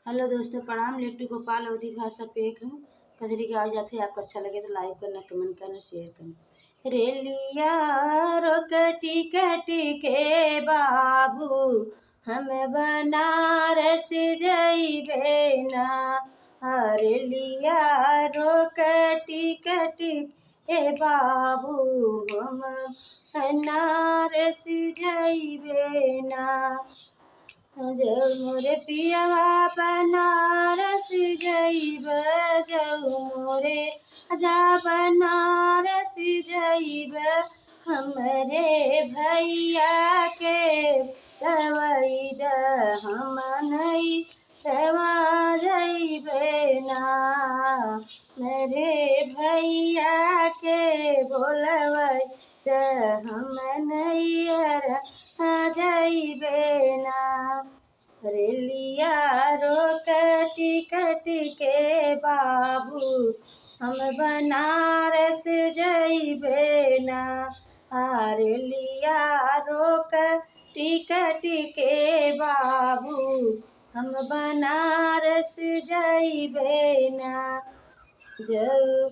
Hello दोस्तों, प्रणाम। लिट्टू गोपाल अवधी भाषा पे एक हूँ। कजरी की आवाज आती है। आपको अच्छा लगे तो लाइक करना, कमेंट करना, शेयर करना। रेलिया रोकटी कटी के बाबू, हम बनारस जइबे ना। रेलिया रोकटी कटी के बाबू, हम बनारस जइबे ना। जऊ मोरे पियवा बनारस जइब, जऊ मोरे आजा बनारस जइब। हमरे भैया के दवई द, हम नहीं रवा जइबे ना। मेरे भैया के बोलवई द, हम नहीं जइबे ना। रेलिया रोकटी कटी के बाबू, हम बनारस जइबे ना। रेलिया रोकटी कटी के बाबू, हम बनारस जइबे ना। जऊ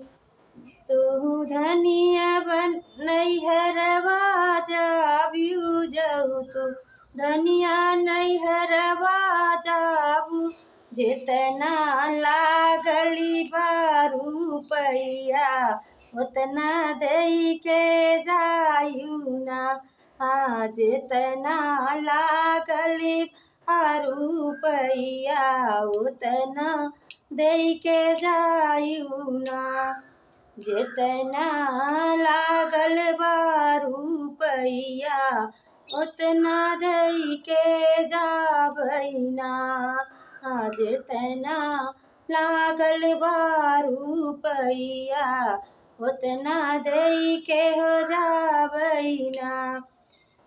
तू धनिया बन नैहरवा जाबियू, जऊ तू धनिया नैहरवा जाबू। जितना लागली बारू पैया, उतना दई के जायू ना। जितना लागली बारू पैया, उतना दई के जायू ना। जितना लागल बारू पैया, उतना दई के जाबैना। जितना लागल बारू पैया, उतना दई के हो जाबैना।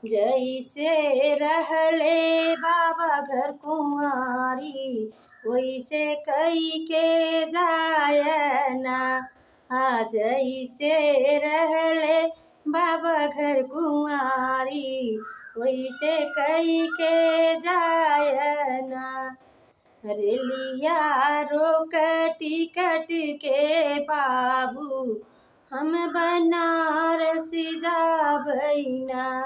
जैसे रहले बाबा घर कुंवारी, वैसे कई के जायना। जैसे रहले बाबा घर कुंवारी, वैसे कई के जायना। रेलिया रोकटी कटी के बाबू, हम बनारस जाबैना।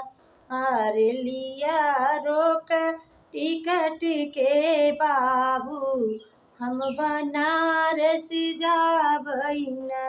रेलिया रोकटी कटी के बाबू, हम बनारस जाबैना।